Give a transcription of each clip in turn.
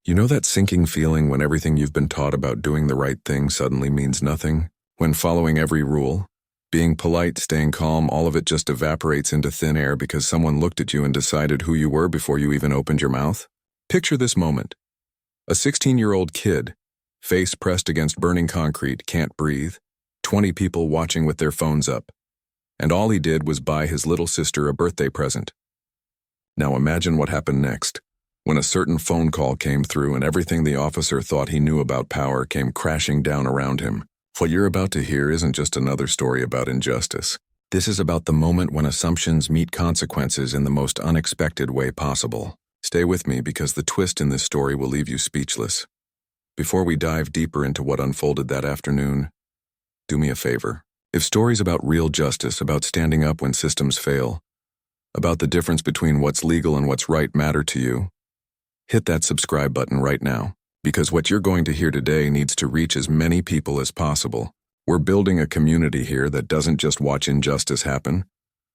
You know that sinking feeling when everything you've been taught about doing the right thing suddenly means nothing? When following every rule, being polite, staying calm, all of it just evaporates into thin air because someone looked at you and decided who you were before you even opened your mouth? Picture this moment. A 16-year-old kid, face pressed against burning concrete, can't breathe, 20 people watching with their phones up, and all he did was buy his little sister a birthday present. Now imagine what happened next, when a certain phone call came through and everything the officer thought he knew about power came crashing down around him. What you're about to hear isn't just another story about injustice. This is about the moment when assumptions meet consequences in the most unexpected way possible. Stay with me because the twist in this story will leave you speechless. Before we dive deeper into what unfolded that afternoon, do me a favor. If stories about real justice, about standing up when systems fail, about the difference between what's legal and what's right matter to you, hit that subscribe button right now, because what you're going to hear today needs to reach as many people as possible. We're building a community here that doesn't just watch injustice happen.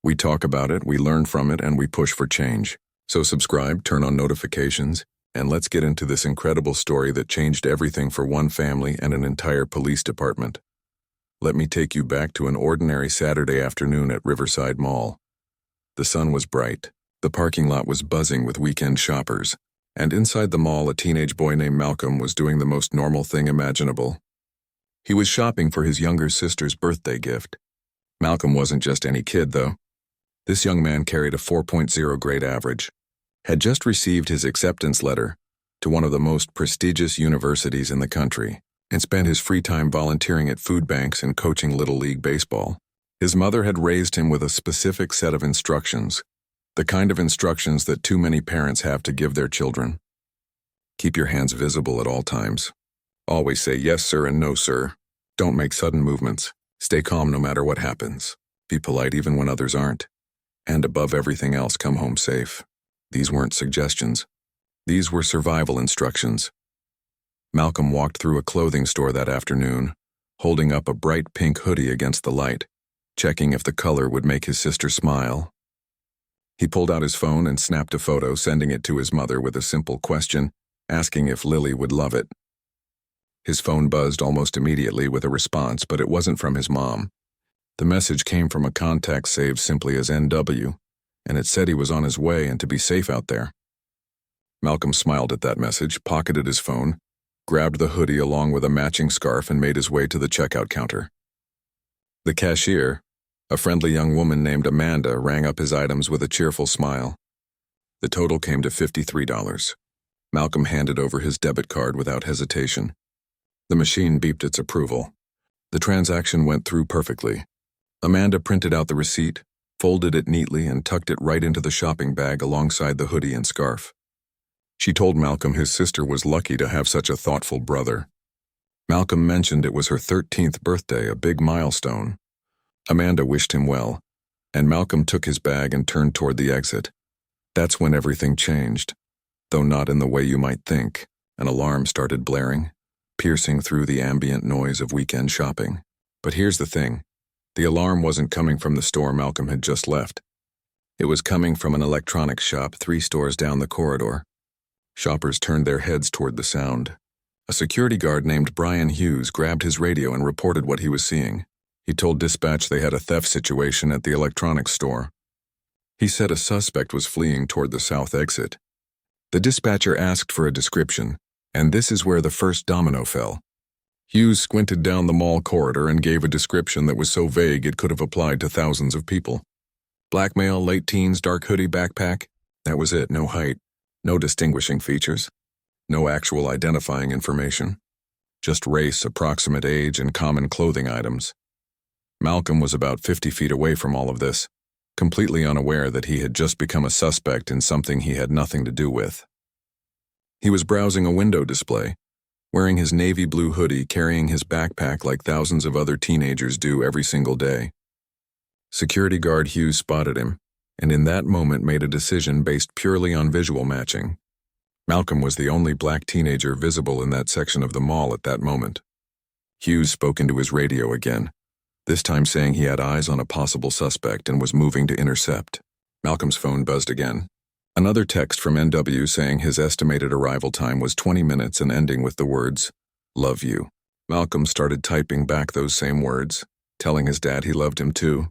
We talk about it, we learn from it, and we push for change. So subscribe, turn on notifications, and let's get into this incredible story that changed everything for one family and an entire police department. Let me take you back to an ordinary Saturday afternoon at Riverside Mall. The sun was bright, the parking lot was buzzing with weekend shoppers, and inside the mall a teenage boy named Malcolm was doing the most normal thing imaginable. He was shopping for his younger sister's birthday gift. Malcolm wasn't just any kid, though. This young man carried a 4.0 grade average, had just received his acceptance letter to one of the most prestigious universities in the country, and spent his free time volunteering at food banks and coaching Little League baseball. His mother had raised him with a specific set of instructions, the kind of instructions that too many parents have to give their children. Keep your hands visible at all times. Always say yes, sir, and no, sir. Don't make sudden movements. Stay calm no matter what happens. Be polite even when others aren't. And above everything else, come home safe. These weren't suggestions. These were survival instructions. Malcolm walked through a clothing store that afternoon, holding up a bright pink hoodie against the light, checking if the color would make his sister smile. He pulled out his phone and snapped a photo, sending it to his mother with a simple question, asking if Lily would love it. His phone buzzed almost immediately with a response, but it wasn't from his mom. The message came from a contact saved simply as NW, and it said he was on his way and to be safe out there. Malcolm smiled at that message, pocketed his phone, grabbed the hoodie along with a matching scarf, and made his way to the checkout counter. The cashier, a friendly young woman named Amanda, rang up his items with a cheerful smile. The total came to $53. Malcolm handed over his debit card without hesitation. The machine beeped its approval. The transaction went through perfectly. Amanda printed out the receipt, folded it neatly, and tucked it right into the shopping bag alongside the hoodie and scarf. She told Malcolm his sister was lucky to have such a thoughtful brother. Malcolm mentioned it was her 13th birthday, a big milestone. Amanda wished him well, and Malcolm took his bag and turned toward the exit. That's when everything changed, though not in the way you might think. An alarm started blaring, piercing through the ambient noise of weekend shopping. But here's the thing. The alarm wasn't coming from the store Malcolm had just left. It was coming from an electronics shop 3 stores down the corridor. Shoppers turned their heads toward the sound. A security guard named Brian Hughes grabbed his radio and reported what he was seeing. He told dispatch they had a theft situation at the electronics store. He said a suspect was fleeing toward the south exit. The dispatcher asked for a description, and this is where the first domino fell. Hughes squinted down the mall corridor and gave a description that was so vague it could have applied to thousands of people. Black male, late teens, dark hoodie, backpack. That was it, no height, no distinguishing features, no actual identifying information. Just race, approximate age, and common clothing items. Malcolm was about 50 feet away from all of this, completely unaware that he had just become a suspect in something he had nothing to do with. He was browsing a window display, wearing his navy blue hoodie, carrying his backpack like thousands of other teenagers do every single day. Security guard Hughes spotted him, and in that moment made a decision based purely on visual matching. Malcolm was the only black teenager visible in that section of the mall at that moment. Hughes spoke into his radio again, this time saying he had eyes on a possible suspect and was moving to intercept. Malcolm's phone buzzed again. Another text from NW saying his estimated arrival time was 20 minutes and ending with the words, "Love you." Malcolm started typing back those same words, telling his dad he loved him too.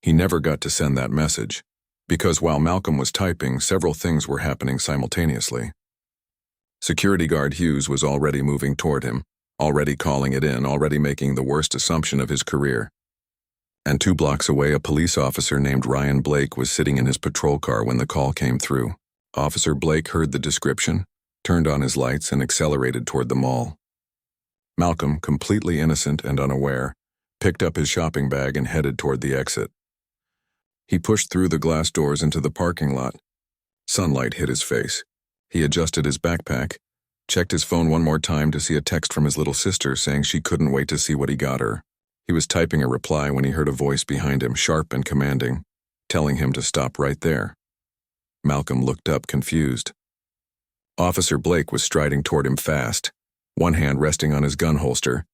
He never got to send that message, because while Malcolm was typing, several things were happening simultaneously. Security guard Hughes was already moving toward him, already calling it in, already making the worst assumption of his career. And 2 blocks away, a police officer named Ryan Blake was sitting in his patrol car when the call came through. Officer Blake heard the description, turned on his lights, and accelerated toward the mall. Malcolm, completely innocent and unaware, picked up his shopping bag and headed toward the exit. He pushed through the glass doors into the parking lot. Sunlight hit his face. He adjusted his backpack, checked his phone one more time to see a text from his little sister saying she couldn't wait to see what he got her. He was typing a reply when he heard a voice behind him, sharp and commanding, telling him to stop right there. Malcolm looked up, confused. Officer Blake was striding toward him fast, one hand resting on his gun holster,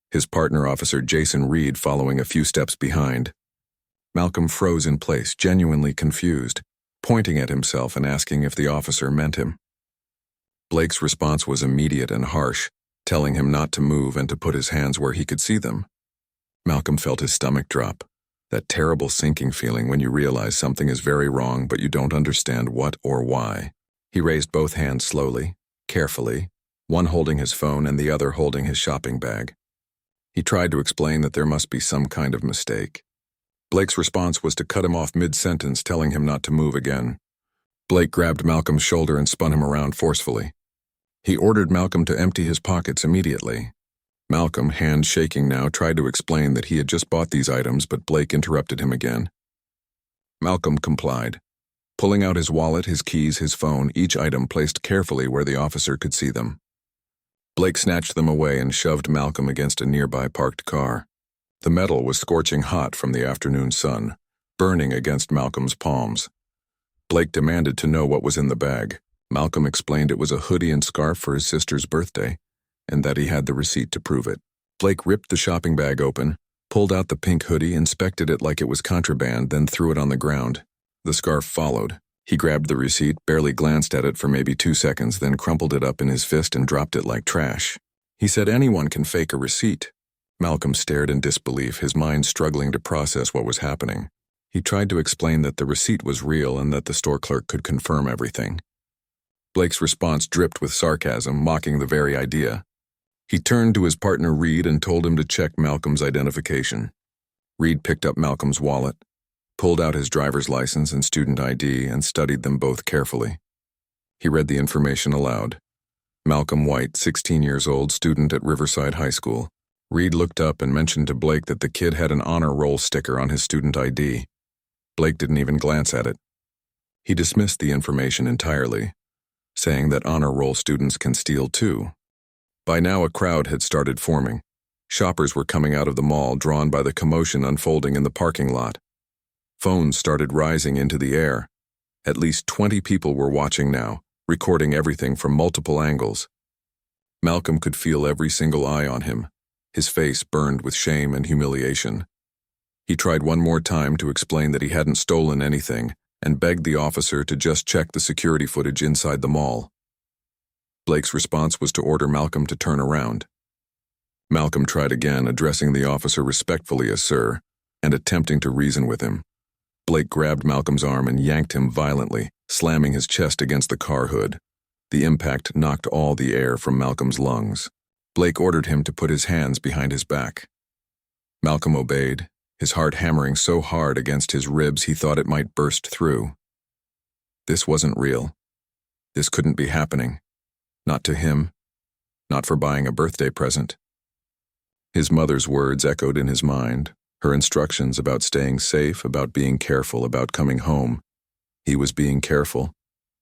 his partner, Officer Jason Reed, following a few steps behind. Malcolm froze in place, genuinely confused, pointing at himself and asking if the officer meant him. Blake's response was immediate and harsh, telling him not to move and to put his hands where he could see them. Malcolm felt his stomach drop, that terrible sinking feeling when you realize something is very wrong but you don't understand what or why. He raised both hands slowly, carefully, one holding his phone and the other holding his shopping bag. He tried to explain that there must be some kind of mistake. Blake's response was to cut him off mid-sentence, telling him not to move again. Blake grabbed Malcolm's shoulder and spun him around forcefully. He ordered Malcolm to empty his pockets immediately. Malcolm, hands shaking now, tried to explain that he had just bought these items, but Blake interrupted him again. Malcolm complied, pulling out his wallet, his keys, his phone, each item placed carefully where the officer could see them. Blake snatched them away and shoved Malcolm against a nearby parked car. The metal was scorching hot from the afternoon sun, burning against Malcolm's palms. Blake demanded to know what was in the bag. Malcolm explained it was a hoodie and scarf for his sister's birthday, and that he had the receipt to prove it. Blake ripped the shopping bag open, pulled out the pink hoodie, inspected it like it was contraband, then threw it on the ground. The scarf followed. He grabbed the receipt, barely glanced at it for maybe 2 seconds, then crumpled it up in his fist and dropped it like trash. He said anyone can fake a receipt. Malcolm stared in disbelief, his mind struggling to process what was happening. He tried to explain that the receipt was real and that the store clerk could confirm everything. Blake's response dripped with sarcasm, mocking the very idea. He turned to his partner Reed and told him to check Malcolm's identification. Reed picked up Malcolm's wallet, pulled out his driver's license and student ID, and studied them both carefully. He read the information aloud. Malcolm White, 16 years old, student at Riverside High School. Reed looked up and mentioned to Blake that the kid had an honor roll sticker on his student ID. Blake didn't even glance at it. He dismissed the information entirely, saying that honor roll students can steal too. By now a crowd had started forming. Shoppers were coming out of the mall, drawn by the commotion unfolding in the parking lot. Phones started rising into the air. At least 20 people were watching now, recording everything from multiple angles. Malcolm could feel every single eye on him. His face burned with shame and humiliation. He tried one more time to explain that he hadn't stolen anything and begged the officer to just check the security footage inside the mall. Blake's response was to order Malcolm to turn around. Malcolm tried again, addressing the officer respectfully as sir, and attempting to reason with him. Blake grabbed Malcolm's arm and yanked him violently, slamming his chest against the car hood. The impact knocked all the air from Malcolm's lungs. Blake ordered him to put his hands behind his back. Malcolm obeyed, his heart hammering so hard against his ribs he thought it might burst through. This wasn't real. This couldn't be happening. Not to him. Not for buying a birthday present. His mother's words echoed in his mind, her instructions about staying safe, about being careful, about coming home. He was being careful.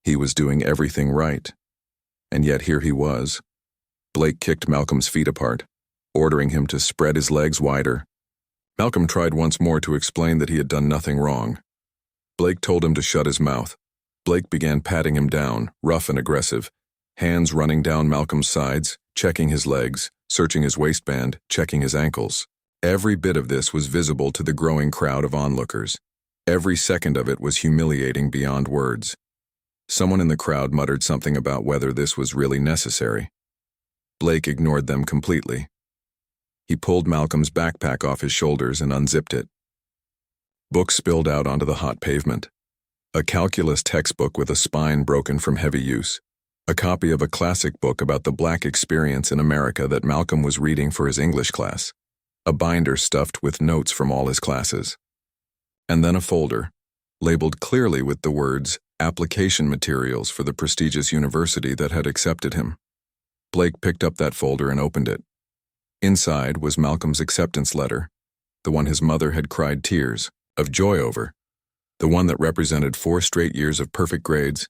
He was doing everything right. And yet here he was. Blake kicked Malcolm's feet apart, ordering him to spread his legs wider. Malcolm tried once more to explain that he had done nothing wrong. Blake told him to shut his mouth. Blake began patting him down, rough and aggressive, hands running down Malcolm's sides, checking his legs, searching his waistband, checking his ankles. Every bit of this was visible to the growing crowd of onlookers. Every second of it was humiliating beyond words. Someone in the crowd muttered something about whether this was really necessary. Blake ignored them completely. He pulled Malcolm's backpack off his shoulders and unzipped it. Books spilled out onto the hot pavement. A calculus textbook with a spine broken from heavy use. A copy of a classic book about the Black experience in America that Malcolm was reading for his English class. A binder stuffed with notes from all his classes. And then a folder, labeled clearly with the words, application materials for the prestigious university that had accepted him. Blake picked up that folder and opened it. Inside was Malcolm's acceptance letter, the one his mother had cried tears of joy over, the one that represented 4 straight years of perfect grades,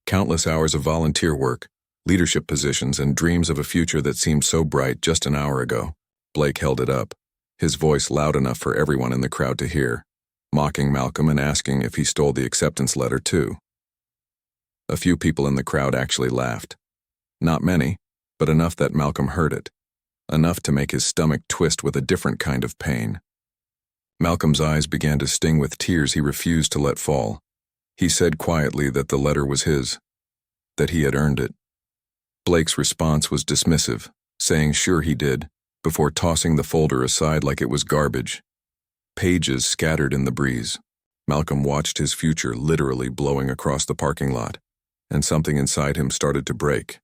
countless hours of volunteer work, leadership positions, and dreams of a future that seemed so bright just an hour ago. Blake held it up, his voice loud enough for everyone in the crowd to hear, mocking Malcolm and asking if he stole the acceptance letter too. A few people in the crowd actually laughed. Not many, but enough that Malcolm heard it, enough to make his stomach twist with a different kind of pain. Malcolm's eyes began to sting with tears he refused to let fall. He said quietly that the letter was his, that he had earned it. Blake's response was dismissive, saying sure he did, before tossing the folder aside like it was garbage. Pages scattered in the breeze. Malcolm watched his future literally blowing across the parking lot, and something inside him started to break.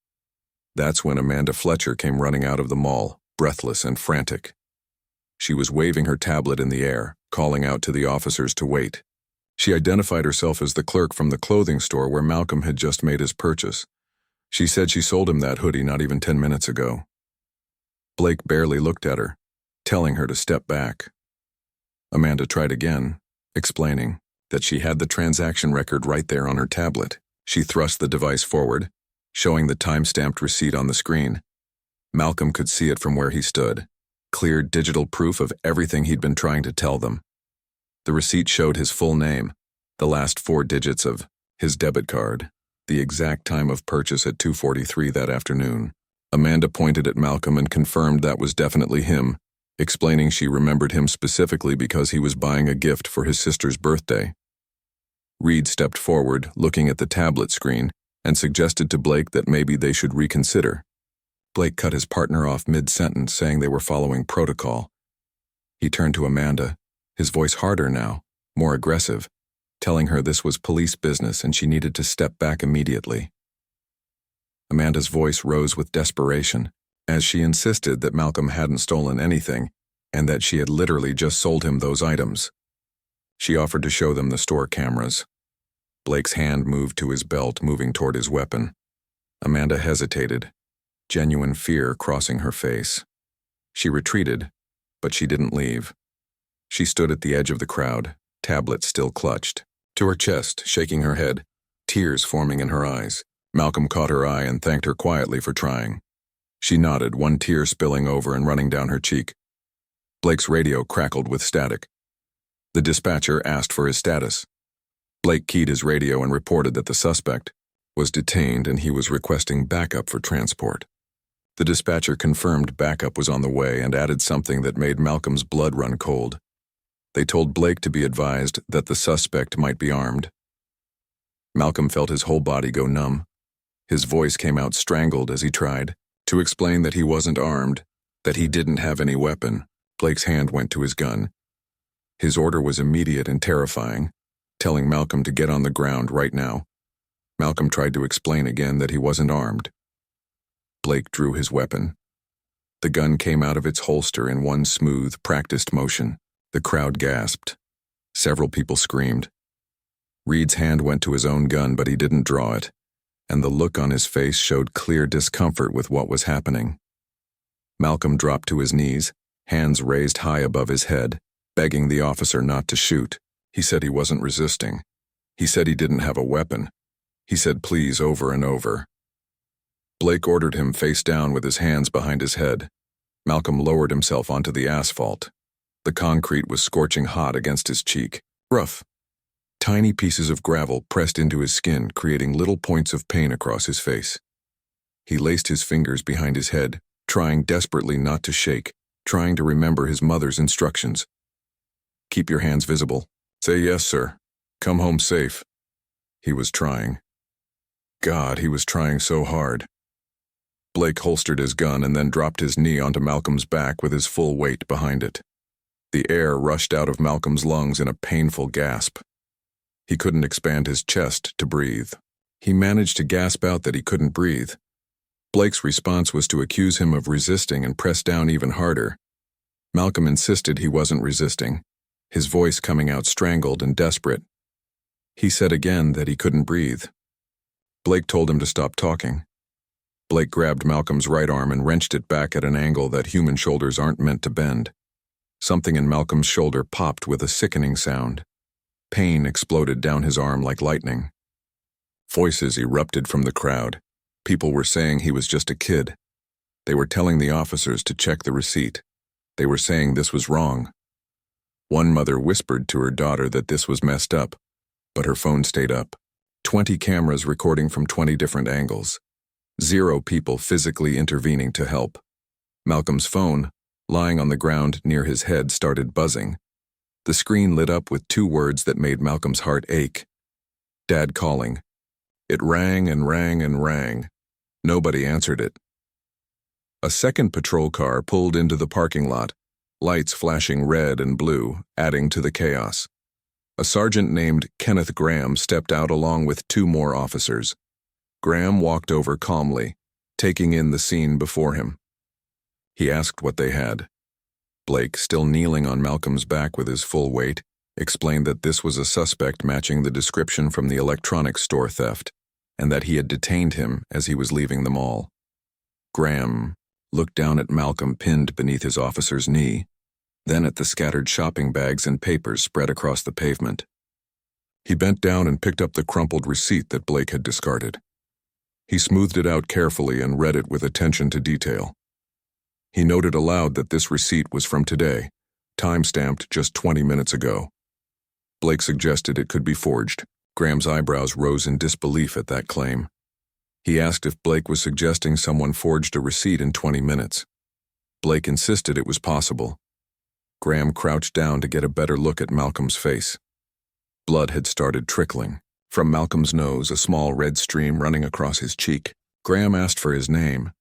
That's when Amanda Fletcher came running out of the mall, breathless and frantic. She was waving her tablet in the air, calling out to the officers to wait. She identified herself as the clerk from the clothing store where Malcolm had just made his purchase. She said she sold him that hoodie not even 10 minutes ago. Blake barely looked at her, telling her to step back. Amanda tried again, explaining that she had the transaction record right there on her tablet. She thrust the device forward, showing the time-stamped receipt on the screen. Malcolm could see it from where he stood, clear digital proof of everything he'd been trying to tell them. The receipt showed his full name, the last 4 digits of his debit card, the exact time of purchase at 2:43 that afternoon. Amanda pointed at Malcolm and confirmed that was definitely him, explaining she remembered him specifically because he was buying a gift for his sister's birthday. Reed stepped forward, looking at the tablet screen, and suggested to Blake that maybe they should reconsider. Blake cut his partner off mid-sentence, saying they were following protocol. He turned to Amanda, his voice harder now, more aggressive, telling her this was police business and she needed to step back immediately. Amanda's voice rose with desperation, as she insisted that Malcolm hadn't stolen anything and that she had literally just sold him those items. She offered to show them the store cameras. Blake's hand moved to his belt, moving toward his weapon. Amanda hesitated, genuine fear crossing her face. She retreated, but she didn't leave. She stood at the edge of the crowd, tablet still clutched, to her chest, shaking her head, tears forming in her eyes. Malcolm caught her eye and thanked her quietly for trying. She nodded, one tear spilling over and running down her cheek. Blake's radio crackled with static. The dispatcher asked for his status. Blake keyed his radio and reported that the suspect was detained and he was requesting backup for transport. The dispatcher confirmed backup was on the way and added something that made Malcolm's blood run cold. They told Blake to be advised that the suspect might be armed. Malcolm felt his whole body go numb. His voice came out strangled as he tried to explain that he wasn't armed, that he didn't have any weapon. Blake's hand went to his gun. His order was immediate and terrifying, telling Malcolm to get on the ground right now. Malcolm tried to explain again that he wasn't armed. Blake drew his weapon. The gun came out of its holster in one smooth, practiced motion. The crowd gasped. Several people screamed. Reed's hand went to his own gun, but he didn't draw it, and the look on his face showed clear discomfort with what was happening. Malcolm dropped to his knees, hands raised high above his head, begging the officer not to shoot. He said he wasn't resisting. He said he didn't have a weapon. He said please over and over. Blake ordered him face down with his hands behind his head. Malcolm lowered himself onto the asphalt. The concrete was scorching hot against his cheek. Rough. Tiny pieces of gravel pressed into his skin, creating little points of pain across his face. He laced his fingers behind his head, trying desperately not to shake, trying to remember his mother's instructions. Keep your hands visible. Say yes, sir. Come home safe. He was trying. God, he was trying so hard. Blake holstered his gun and then dropped his knee onto Malcolm's back with his full weight behind it. The air rushed out of Malcolm's lungs in a painful gasp. He couldn't expand his chest to breathe. He managed to gasp out that he couldn't breathe. Blake's response was to accuse him of resisting and press down even harder. Malcolm insisted he wasn't resisting, his voice coming out strangled and desperate. He said again that he couldn't breathe. Blake told him to stop talking. Blake grabbed Malcolm's right arm and wrenched it back at an angle that human shoulders aren't meant to bend. Something in Malcolm's shoulder popped with a sickening sound. Pain exploded down his arm like lightning. Voices erupted from the crowd. People were saying he was just a kid. They were telling the officers to check the receipt. They were saying this was wrong. One mother whispered to her daughter that this was messed up, but her phone stayed up. 20 cameras recording from 20 different angles. 0 people physically intervening to help. Malcolm's phone, lying on the ground near his head, started buzzing. The screen lit up with 2 words that made Malcolm's heart ache. Dad calling. It rang and rang and rang. Nobody answered it. A second patrol car pulled into the parking lot, lights flashing red and blue, adding to the chaos. A sergeant named Kenneth Graham stepped out along with 2 more officers. Graham walked over calmly, taking in the scene before him. He asked what they had. Blake, still kneeling on Malcolm's back with his full weight, explained that this was a suspect matching the description from the electronics store theft, and that he had detained him as he was leaving the mall. Graham looked down at Malcolm pinned beneath his officer's knee, then at the scattered shopping bags and papers spread across the pavement. He bent down and picked up the crumpled receipt that Blake had discarded. He smoothed it out carefully and read it with attention to detail. He noted aloud that this receipt was from today, time-stamped just 20 minutes ago. Blake suggested it could be forged. Graham's eyebrows rose in disbelief at that claim. He asked if Blake was suggesting someone forged a receipt in 20 minutes. Blake insisted it was possible. Graham crouched down to get a better look at Malcolm's face. Blood had started trickling. From Malcolm's nose, a small red stream running across his cheek. Graham asked for his name.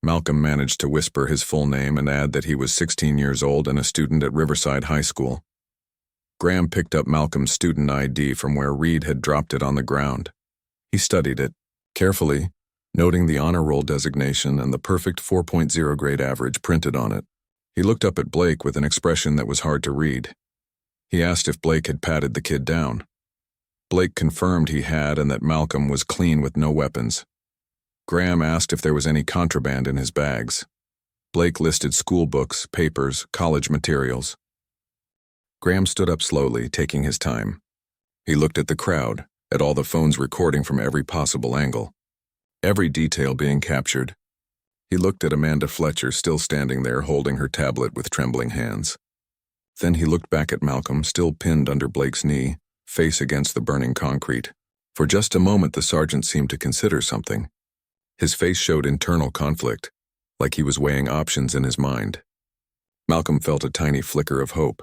Malcolm managed to whisper his full name and add that he was 16 years old and a student at Riverside High School. Graham picked up Malcolm's student ID from where Reed had dropped it on the ground. He studied it, carefully, noting the honor roll designation and the perfect 4.0 grade average printed on it. He looked up at Blake with an expression that was hard to read. He asked if Blake had patted the kid down. Blake confirmed he had and that Malcolm was clean with no weapons. Graham asked if there was any contraband in his bags. Blake listed school books, papers, college materials. Graham stood up slowly, taking his time. He looked at the crowd, at all the phones recording from every possible angle, every detail being captured. He looked at Amanda Fletcher still standing there holding her tablet with trembling hands. Then he looked back at Malcolm, still pinned under Blake's knee, face against the burning concrete. For just a moment the sergeant seemed to consider something. His face showed internal conflict, like he was weighing options in his mind. Malcolm felt a tiny flicker of hope.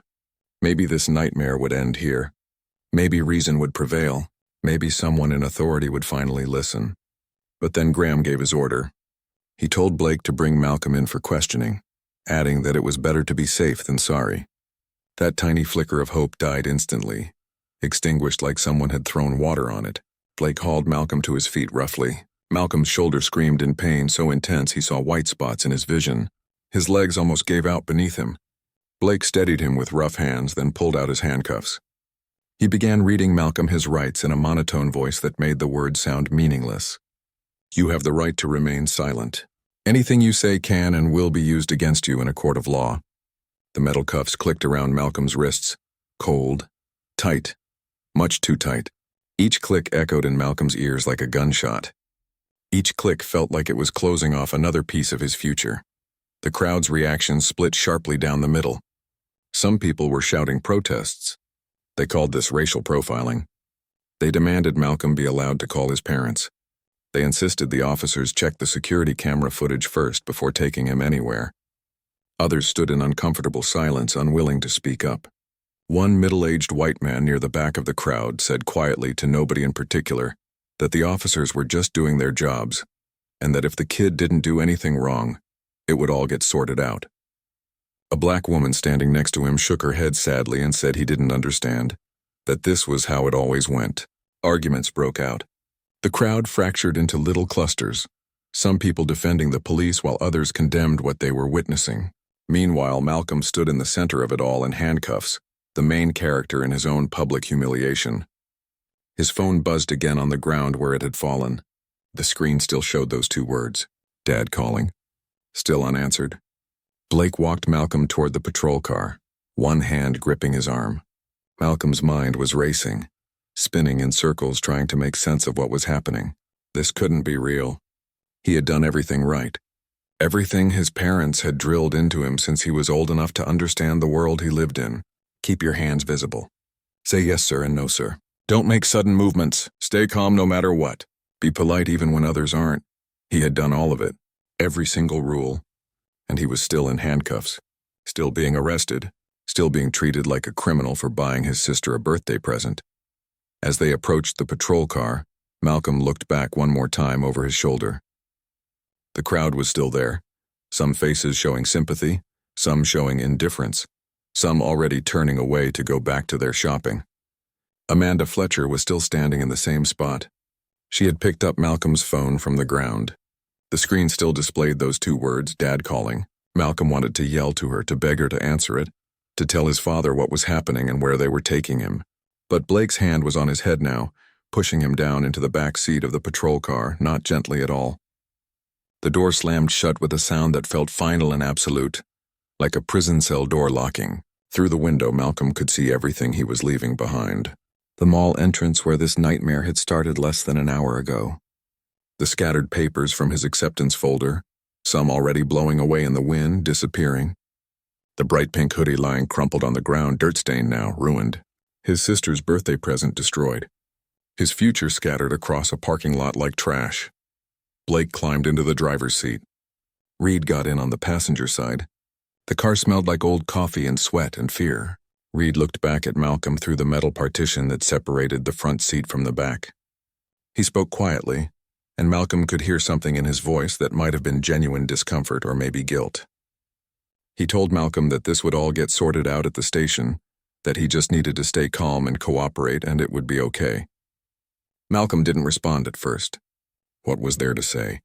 Maybe this nightmare would end here. Maybe reason would prevail. Maybe someone in authority would finally listen. But then Graham gave his order. He told Blake to bring Malcolm in for questioning, adding that it was better to be safe than sorry. That tiny flicker of hope died instantly, extinguished like someone had thrown water on it. Blake hauled Malcolm to his feet roughly. Malcolm's shoulder screamed in pain so intense he saw white spots in his vision. His legs almost gave out beneath him. Blake steadied him with rough hands, then pulled out his handcuffs. He began reading Malcolm his rights in a monotone voice that made the words sound meaningless. You have the right to remain silent. Anything you say can and will be used against you in a court of law. The metal cuffs clicked around Malcolm's wrists. Cold. Tight. Much too tight. Each click echoed in Malcolm's ears like a gunshot. Each click felt like it was closing off another piece of his future. The crowd's reactions split sharply down the middle. Some people were shouting protests. They called this racial profiling. They demanded Malcolm be allowed to call his parents. They insisted the officers check the security camera footage first before taking him anywhere. Others stood in uncomfortable silence, unwilling to speak up. One middle-aged white man near the back of the crowd said quietly to nobody in particular that the officers were just doing their jobs, and that if the kid didn't do anything wrong, it would all get sorted out. A black woman standing next to him shook her head sadly and said he didn't understand, that this was how it always went. Arguments broke out. The crowd fractured into little clusters, some people defending the police while others condemned what they were witnessing. Meanwhile, Malcolm stood in the center of it all in handcuffs, the main character in his own public humiliation. His phone buzzed again on the ground where it had fallen. The screen still showed those two words, "Dad calling." Still unanswered. Blake walked Malcolm toward the patrol car, one hand gripping his arm. Malcolm's mind was racing, spinning in circles trying to make sense of what was happening. This couldn't be real. He had done everything right. Everything his parents had drilled into him since he was old enough to understand the world he lived in. Keep your hands visible. Say yes, sir, and no, sir. Don't make sudden movements. Stay calm no matter what. Be polite even when others aren't. He had done all of it, every single rule, and he was still in handcuffs, still being arrested, still being treated like a criminal for buying his sister a birthday present. As they approached the patrol car, Malcolm looked back one more time over his shoulder. The crowd was still there, some faces showing sympathy, some showing indifference, some already turning away to go back to their shopping. Amanda Fletcher was still standing in the same spot. She had picked up Malcolm's phone from the ground. The screen still displayed those two words, "Dad calling." Malcolm wanted to yell to her, to beg her to answer it, to tell his father what was happening and where they were taking him. But Blake's hand was on his head now, pushing him down into the back seat of the patrol car, not gently at all. The door slammed shut with a sound that felt final and absolute, like a prison cell door locking. Through the window, Malcolm could see everything he was leaving behind. The mall entrance where this nightmare had started less than an hour ago. The scattered papers from his acceptance folder, some already blowing away in the wind, disappearing. The bright pink hoodie lying crumpled on the ground, dirt-stained now, ruined. His sister's birthday present destroyed. His future scattered across a parking lot like trash. Blake climbed into the driver's seat. Reed got in on the passenger side. The car smelled like old coffee and sweat and fear. Reed looked back at Malcolm through the metal partition that separated the front seat from the back. He spoke quietly, and Malcolm could hear something in his voice that might have been genuine discomfort or maybe guilt. He told Malcolm that this would all get sorted out at the station, that he just needed to stay calm and cooperate and it would be okay. Malcolm didn't respond at first. What was there to say?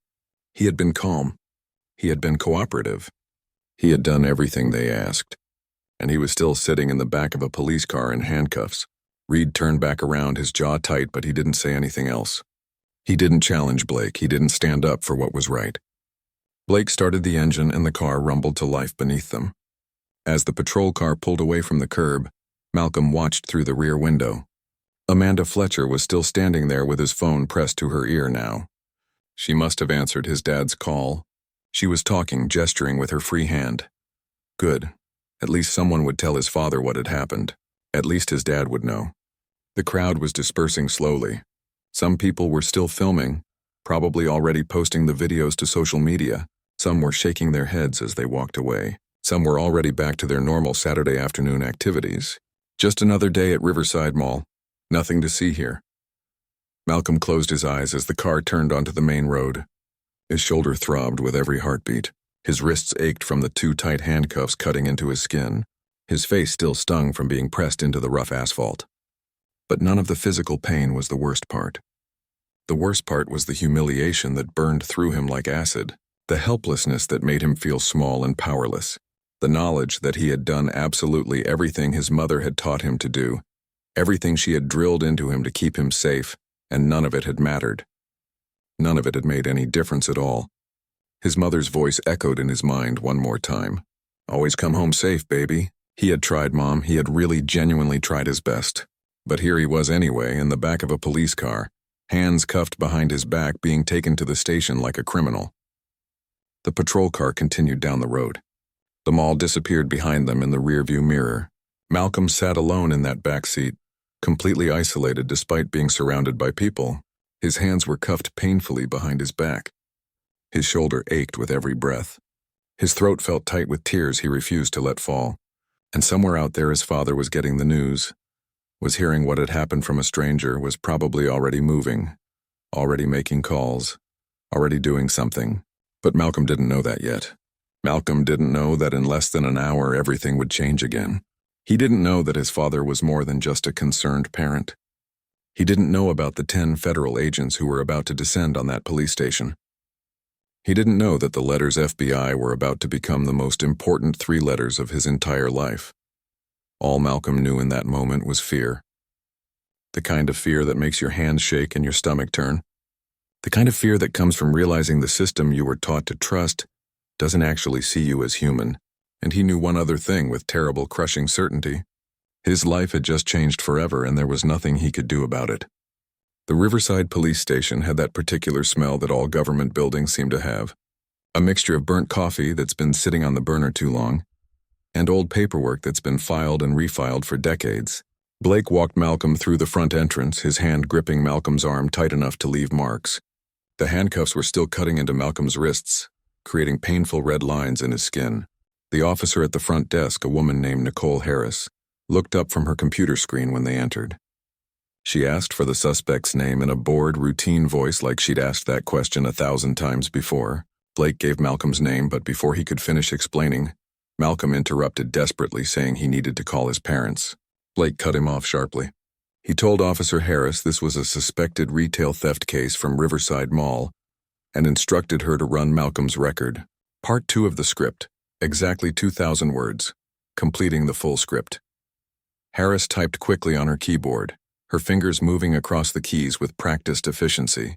He had been calm. He had been cooperative. He had done everything they asked. And he was still sitting in the back of a police car in handcuffs. Reed turned back around, his jaw tight, but he didn't say anything else. He didn't challenge Blake. He didn't stand up for what was right. Blake started the engine and the car rumbled to life beneath them. As the patrol car pulled away from the curb, Malcolm watched through the rear window. Amanda Fletcher was still standing there with his phone pressed to her ear now. She must have answered his dad's call. She was talking, gesturing with her free hand. Good. At least someone would tell his father what had happened. At least his dad would know. The crowd was dispersing slowly. Some people were still filming, probably already posting the videos to social media. Some were shaking their heads as they walked away. Some were already back to their normal Saturday afternoon activities. Just another day at Riverside Mall. Nothing to see here. Malcolm closed his eyes as the car turned onto the main road. His shoulder throbbed with every heartbeat. His wrists ached from the too tight handcuffs cutting into his skin. His face still stung from being pressed into the rough asphalt. But none of the physical pain was the worst part. The worst part was the humiliation that burned through him like acid, the helplessness that made him feel small and powerless, the knowledge that he had done absolutely everything his mother had taught him to do, everything she had drilled into him to keep him safe, and none of it had mattered. None of it had made any difference at all. His mother's voice echoed in his mind one more time. Always come home safe, baby. He had tried, Mom. He had really genuinely tried his best. But here he was anyway, in the back of a police car, hands cuffed behind his back, being taken to the station like a criminal. The patrol car continued down the road. The mall disappeared behind them in the rearview mirror. Malcolm sat alone in that back seat, completely isolated despite being surrounded by people. His hands were cuffed painfully behind his back. His shoulder ached with every breath. His throat felt tight with tears he refused to let fall. And somewhere out there his father was getting the news, was hearing what had happened from a stranger, was probably already moving, already making calls, already doing something. But Malcolm didn't know that yet. Malcolm didn't know that in less than an hour everything would change again. He didn't know that his father was more than just a concerned parent. He didn't know about the 10 federal agents who were about to descend on that police station. He didn't know that the letters FBI were about to become the most important 3 letters of his entire life. All Malcolm knew in that moment was fear. The kind of fear that makes your hands shake and your stomach turn. The kind of fear that comes from realizing the system you were taught to trust doesn't actually see you as human. And he knew one other thing with terrible, crushing certainty. His life had just changed forever, and there was nothing he could do about it. The Riverside police station had that particular smell that all government buildings seem to have. A mixture of burnt coffee that's been sitting on the burner too long, and old paperwork that's been filed and refiled for decades. Blake walked Malcolm through the front entrance, his hand gripping Malcolm's arm tight enough to leave marks. The handcuffs were still cutting into Malcolm's wrists, creating painful red lines in his skin. The officer at the front desk, a woman named Nicole Harris, looked up from her computer screen when they entered. She asked for the suspect's name in a bored, routine voice like she'd asked that question 1,000 times before. Blake gave Malcolm's name, but before he could finish explaining, Malcolm interrupted desperately, saying he needed to call his parents. Blake cut him off sharply. He told Officer Harris this was a suspected retail theft case from Riverside Mall and instructed her to run Malcolm's record. Part 2 of the script, exactly 2,000 words, completing the full script. Harris typed quickly on her keyboard, her fingers moving across the keys with practiced efficiency.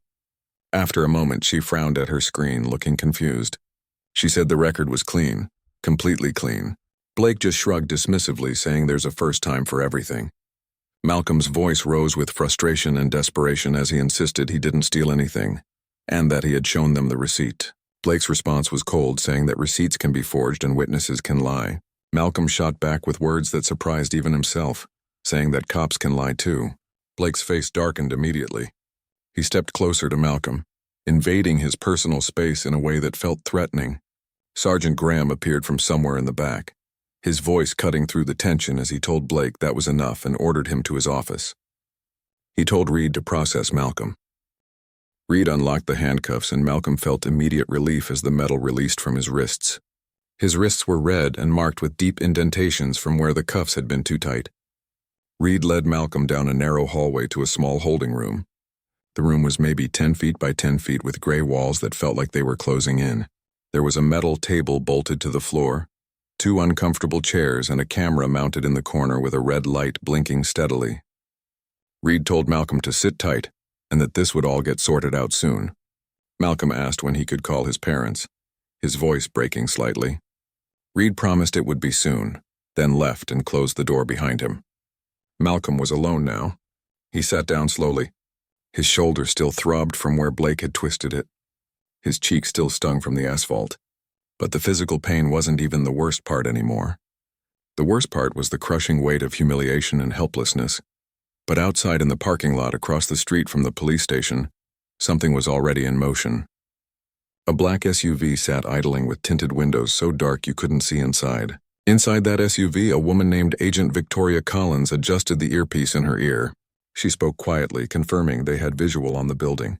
After a moment, she frowned at her screen, looking confused. She said the record was clean, completely clean. Blake just shrugged dismissively, saying there's a first time for everything. Malcolm's voice rose with frustration and desperation as he insisted he didn't steal anything, and that he had shown them the receipt. Blake's response was cold, saying that receipts can be forged and witnesses can lie. Malcolm shot back with words that surprised even himself, saying that cops can lie too. Blake's face darkened immediately. He stepped closer to Malcolm, invading his personal space in a way that felt threatening. Sergeant Graham appeared from somewhere in the back, his voice cutting through the tension as he told Blake that was enough and ordered him to his office. He told Reed to process Malcolm. Reed unlocked the handcuffs, and Malcolm felt immediate relief as the metal released from his wrists. His wrists were red and marked with deep indentations from where the cuffs had been too tight. Reed led Malcolm down a narrow hallway to a small holding room. The room was maybe 10 feet by 10 feet with gray walls that felt like they were closing in. There was a metal table bolted to the floor, 2 uncomfortable chairs, and a camera mounted in the corner with a red light blinking steadily. Reed told Malcolm to sit tight and that this would all get sorted out soon. Malcolm asked when he could call his parents, his voice breaking slightly. Reed promised it would be soon, then left and closed the door behind him. Malcolm was alone now. He sat down slowly. His shoulder still throbbed from where Blake had twisted it. His cheek still stung from the asphalt. But the physical pain wasn't even the worst part anymore. The worst part was the crushing weight of humiliation and helplessness. But outside in the parking lot across the street from the police station, something was already in motion. A black SUV sat idling with tinted windows so dark you couldn't see inside. Inside that SUV, a woman named Agent Victoria Collins adjusted the earpiece in her ear. She spoke quietly, confirming they had visual on the building.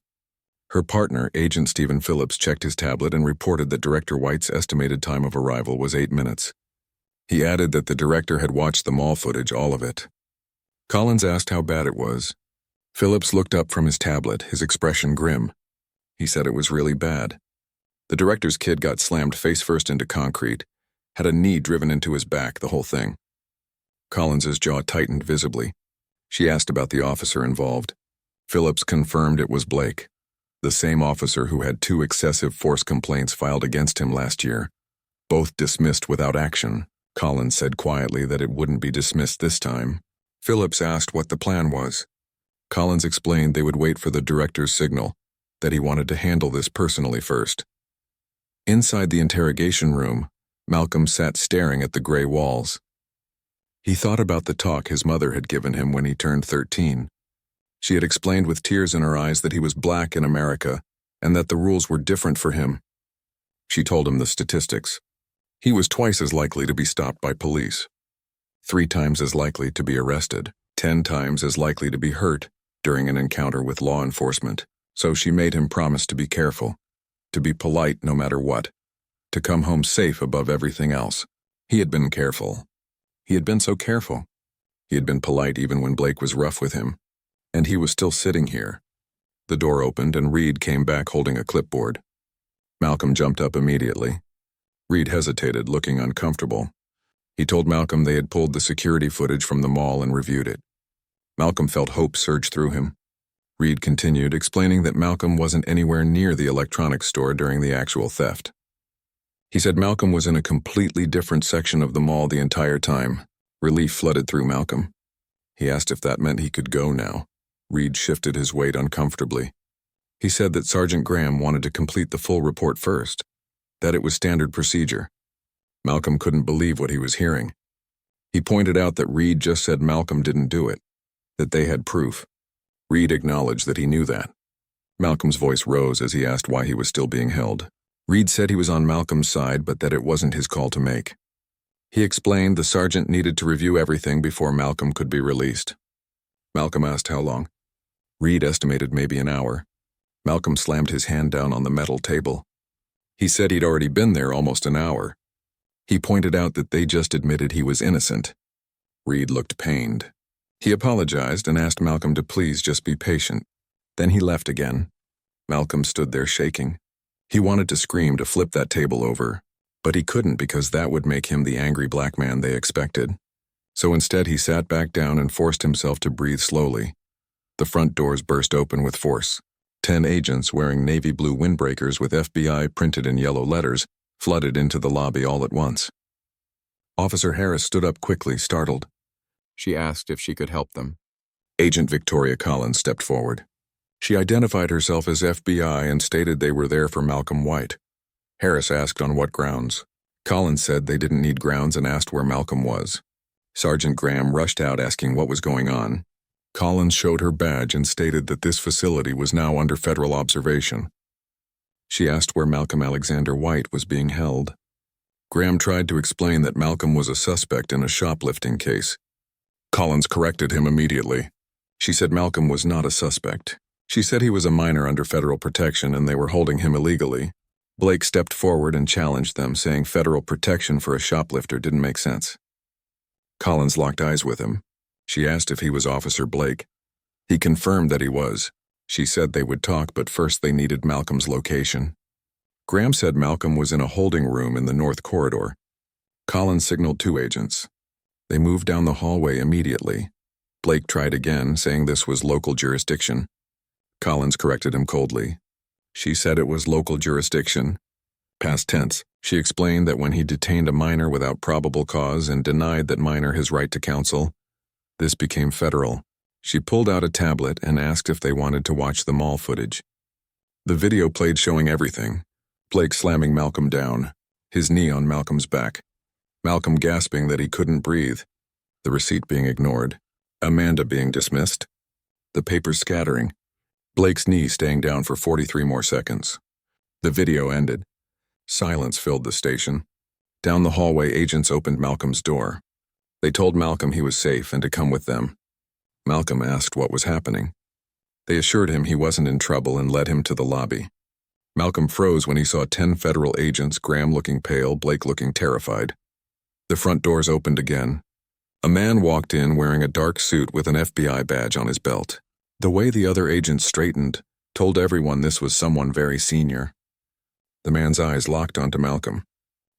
Her partner, Agent Stephen Phillips, checked his tablet and reported that Director White's estimated time of arrival was 8 minutes. He added that the director had watched the mall footage, all of it. Collins asked how bad it was. Phillips looked up from his tablet, his expression grim. He said it was really bad. The director's kid got slammed face first into concrete, had a knee driven into his back, the whole thing. Collins's jaw tightened visibly. She asked about the officer involved. Phillips confirmed it was Blake, the same officer who had 2 excessive force complaints filed against him last year, both dismissed without action. Collins said quietly that it wouldn't be dismissed this time. Phillips asked what the plan was. Collins explained they would wait for the director's signal, that he wanted to handle this personally first. Inside the interrogation room, Malcolm sat staring at the gray walls. He thought about the talk his mother had given him when he turned 13. She had explained with tears in her eyes that he was black in America and that the rules were different for him. She told him the statistics. He was twice as likely to be stopped by police, 3 times as likely to be arrested, 10 times as likely to be hurt during an encounter with law enforcement. So she made him promise to be careful, to be polite no matter what, to come home safe above everything else. He had been careful. He had been so careful. He had been polite even when Blake was rough with him. And he was still sitting here. The door opened and Reed came back holding a clipboard. Malcolm jumped up immediately. Reed hesitated, looking uncomfortable. He told Malcolm they had pulled the security footage from the mall and reviewed it. Malcolm felt hope surge through him. Reed continued, explaining that Malcolm wasn't anywhere near the electronics store during the actual theft. He said Malcolm was in a completely different section of the mall the entire time. Relief flooded through Malcolm. He asked if that meant he could go now. Reed shifted his weight uncomfortably. He said that Sergeant Graham wanted to complete the full report first, that it was standard procedure. Malcolm couldn't believe what he was hearing. He pointed out that Reed just said Malcolm didn't do it, that they had proof. Reed acknowledged that he knew that. Malcolm's voice rose as he asked why he was still being held. Reed said he was on Malcolm's side, but that it wasn't his call to make. He explained the sergeant needed to review everything before Malcolm could be released. Malcolm asked how long. Reed estimated maybe an hour. Malcolm slammed his hand down on the metal table. He said he'd already been there almost an hour. He pointed out that they just admitted he was innocent. Reed looked pained. He apologized and asked Malcolm to please just be patient. Then he left again. Malcolm stood there shaking. He wanted to scream to flip that table over, but he couldn't because that would make him the angry black man they expected. So instead he sat back down and forced himself to breathe slowly. The front doors burst open with force. 10 agents wearing navy blue windbreakers with FBI printed in yellow letters flooded into the lobby all at once. Officer Harris stood up quickly, startled. She asked if she could help them. Agent Victoria Collins stepped forward. She identified herself as FBI and stated they were there for Malcolm White. Harris asked on what grounds. Collins said they didn't need grounds and asked where Malcolm was. Sergeant Graham rushed out asking what was going on. Collins showed her badge and stated that this facility was now under federal observation. She asked where Malcolm Alexander White was being held. Graham tried to explain that Malcolm was a suspect in a shoplifting case. Collins corrected him immediately. She said Malcolm was not a suspect. She said he was a minor under federal protection and they were holding him illegally. Blake stepped forward and challenged them, saying federal protection for a shoplifter didn't make sense. Collins locked eyes with him. She asked if he was Officer Blake. He confirmed that he was. She said they would talk, but first they needed Malcolm's location. Graham said Malcolm was in a holding room in the north corridor. Collins signaled 2 agents. They moved down the hallway immediately. Blake tried again, saying this was local jurisdiction. Collins corrected him coldly. She said it was local jurisdiction. Past tense, she explained that when he detained a minor without probable cause and denied that minor his right to counsel, this became federal. She pulled out a tablet and asked if they wanted to watch the mall footage. The video played showing everything. Blake slamming Malcolm down, his knee on Malcolm's back. Malcolm gasping that he couldn't breathe. The receipt being ignored. Amanda being dismissed. The papers scattering. Blake's knee staying down for 43 more seconds. The video ended. Silence filled the station. Down the hallway, agents opened Malcolm's door. They told Malcolm he was safe and to come with them. Malcolm asked what was happening. They assured him he wasn't in trouble and led him to the lobby. Malcolm froze when he saw 10 federal agents, Graham looking pale, Blake looking terrified. The front doors opened again. A man walked in wearing a dark suit with an FBI badge on his belt. The way the other agents straightened told everyone this was someone very senior. The man's eyes locked onto Malcolm.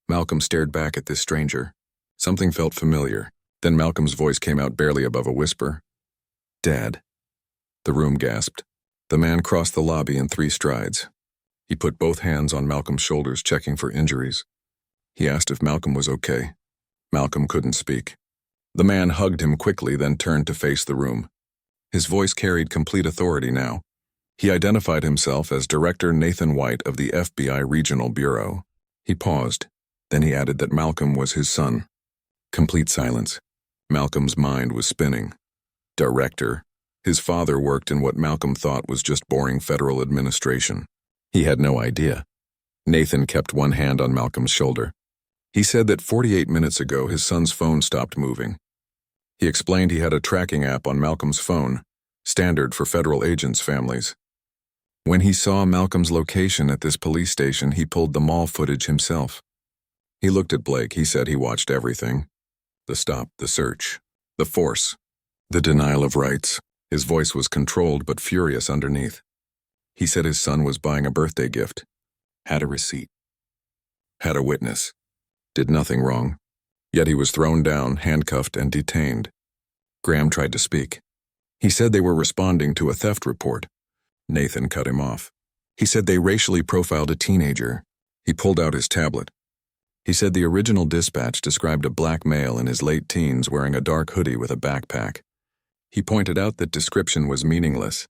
Malcolm stared back at this stranger. Something felt familiar. Then Malcolm's voice came out barely above a whisper. "Dad." The room gasped. The man crossed the lobby in 3 strides. He put both hands on Malcolm's shoulders, checking for injuries. He asked if Malcolm was okay. Malcolm couldn't speak. The man hugged him quickly, then turned to face the room. His voice carried complete authority now. He identified himself as Director Nathan White of the FBI Regional Bureau. He paused. Then he added that Malcolm was his son. Complete silence. Malcolm's mind was spinning. Director. His father worked in what Malcolm thought was just boring federal administration. He had no idea. Nathan kept one hand on Malcolm's shoulder. He said that 48 minutes ago his son's phone stopped moving. He explained he had a tracking app on Malcolm's phone, standard for federal agents' families. When he saw Malcolm's location at this police station, he pulled the mall footage himself. He looked at Blake. He said he watched everything. The stop, the search, the force, the denial of rights. His voice was controlled but furious underneath. He said his son was buying a birthday gift. Had a receipt. Had a witness. Did nothing wrong. Yet he was thrown down, handcuffed, and detained. Graham tried to speak. He said they were responding to a theft report. Nathan cut him off. He said they racially profiled a teenager. He pulled out his tablet. He said the original dispatch described a black male in his late teens wearing a dark hoodie with a backpack. He pointed out that description was meaningless.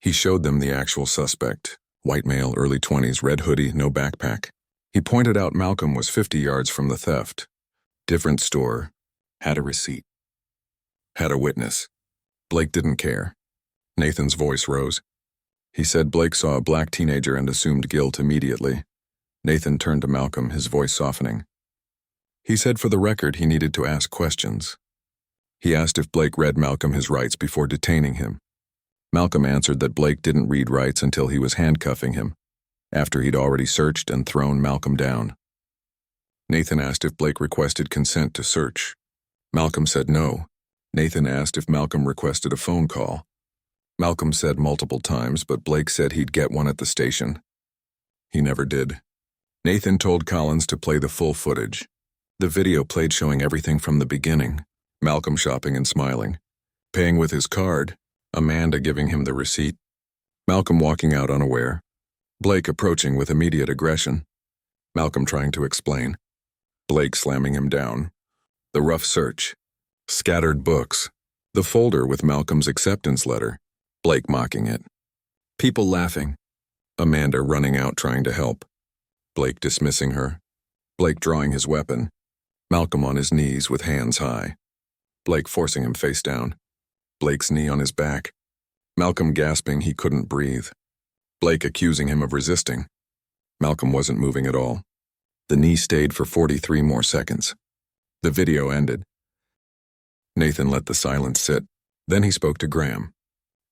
He showed them the actual suspect. White male, early 20s, red hoodie, no backpack. He pointed out Malcolm was 50 yards from the theft. Different store. Had a receipt. Had a witness. Blake didn't care. Nathan's voice rose. He said Blake saw a black teenager and assumed guilt immediately. Nathan turned to Malcolm, his voice softening. He said for the record he needed to ask questions. He asked if Blake read Malcolm his rights before detaining him. Malcolm answered that Blake didn't read rights until he was handcuffing him, after he'd already searched and thrown Malcolm down. Nathan asked if Blake requested consent to search. Malcolm said no. Nathan asked if Malcolm requested a phone call. Malcolm said multiple times, but Blake said he'd get one at the station. He never did. Nathan told Collins to play the full footage. The video played showing everything from the beginning. Malcolm shopping and smiling. Paying with his card. Amanda giving him the receipt. Malcolm walking out unaware. Blake approaching with immediate aggression. Malcolm trying to explain. Blake slamming him down. The rough search. Scattered books. The folder with Malcolm's acceptance letter. Blake mocking it. People laughing. Amanda running out trying to help. Blake dismissing her. Blake drawing his weapon. Malcolm on his knees with hands high. Blake forcing him face down. Blake's knee on his back. Malcolm gasping he couldn't breathe. Blake accusing him of resisting. Malcolm wasn't moving at all. The knee stayed for 43 more seconds. The video ended. Nathan let the silence sit. Then he spoke to Graham.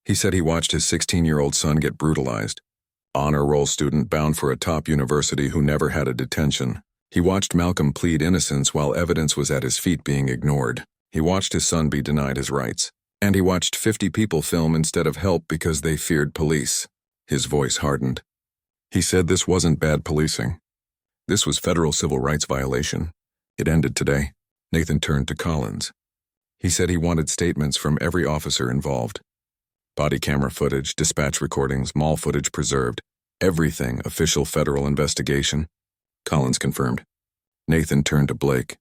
He said he watched his 16-year-old son get brutalized. Honor roll student bound for a top university who never had a detention. He watched Malcolm plead innocence while evidence was at his feet being ignored. He watched his son be denied his rights. And he watched 50 people film instead of help because they feared police. His voice hardened. He said this wasn't bad policing. This was federal civil rights violation. It ended today. Nathan turned to Collins. He said he wanted statements from every officer involved. Body camera footage, dispatch recordings, mall footage preserved. Everything official federal investigation. Collins confirmed. Nathan turned to Blake.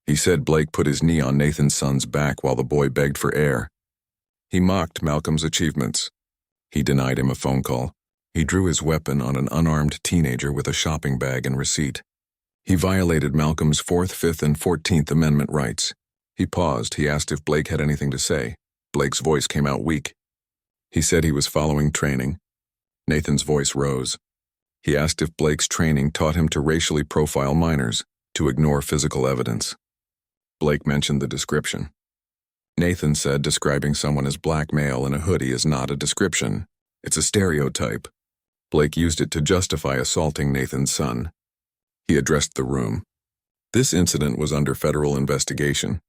He said Blake put his knee on Nathan's son's back while the boy begged for air. He mocked Malcolm's achievements. He denied him a phone call. He drew his weapon on an unarmed teenager with a shopping bag and receipt. He violated Malcolm's 4th, 5th, and 14th Amendment rights. He paused. He asked if Blake had anything to say. Blake's voice came out weak. He said he was following training. Nathan's voice rose. He asked if Blake's training taught him to racially profile minors, to ignore physical evidence. Blake mentioned the description. Nathan said describing someone as black male in a hoodie is not a description. It's a stereotype. Blake used it to justify assaulting Nathan's son. He addressed the room. This incident was under federal investigation.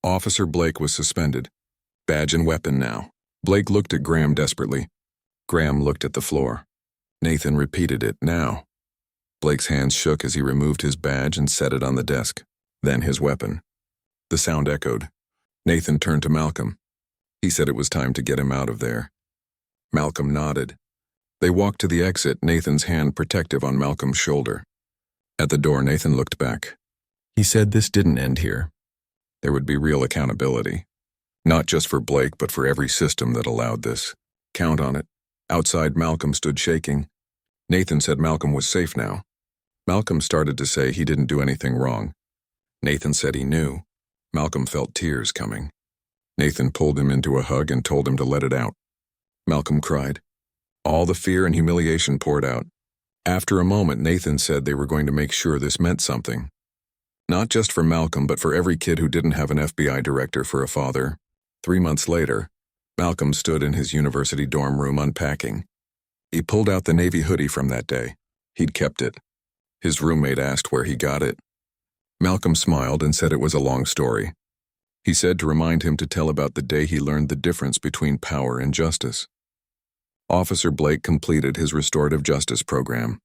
Officer Blake was suspended. Badge and weapon now. Blake looked at Graham desperately. Graham looked at the floor. Nathan repeated it now. Blake's hands shook as he removed his badge and set it on the desk, then his weapon. The sound echoed. Nathan turned to Malcolm. He said it was time to get him out of there. Malcolm nodded. They walked to the exit, Nathan's hand protective on Malcolm's shoulder. At the door, Nathan looked back. He said this didn't end here. There would be real accountability. Not just for Blake, but for every system that allowed this. Count on it. Outside, Malcolm stood shaking. Nathan said Malcolm was safe now. Malcolm started to say he didn't do anything wrong. Nathan said he knew. Malcolm felt tears coming. Nathan pulled him into a hug and told him to let it out. Malcolm cried. All the fear and humiliation poured out. After a moment, Nathan said they were going to make sure this meant something. Not just for Malcolm, but for every kid who didn't have an FBI director for a father. 3 months later, Malcolm stood in his university dorm room unpacking. He pulled out the navy hoodie from that day. He'd kept it. His roommate asked where he got it. Malcolm smiled and said it was a long story. He said to remind him to tell about the day he learned the difference between power and justice. Officer Blake completed his restorative justice program.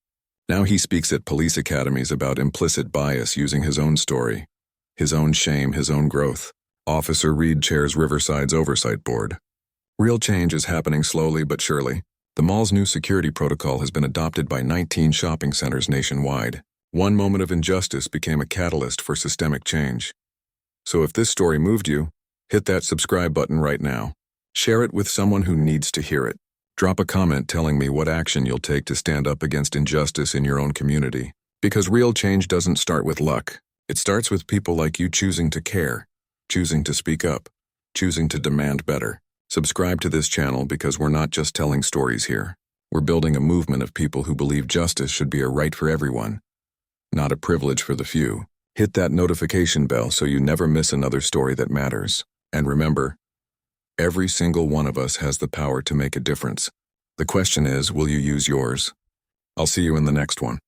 Now he speaks at police academies about implicit bias using his own story, his own shame, his own growth. Officer Reed chairs Riverside's oversight board. Real change is happening slowly but surely. The mall's new security protocol has been adopted by 19 shopping centers nationwide. One moment of injustice became a catalyst for systemic change. So if this story moved you, hit that subscribe button right now. Share it with someone who needs to hear it. Drop a comment telling me what action you'll take to stand up against injustice in your own community. Because real change doesn't start with luck. It starts with people like you choosing to care, choosing to speak up, choosing to demand better. Subscribe to this channel because we're not just telling stories here. We're building a movement of people who believe justice should be a right for everyone, not a privilege for the few. Hit that notification bell so you never miss another story that matters. And remember, every single one of us has the power to make a difference. The question is, will you use yours? I'll see you in the next one.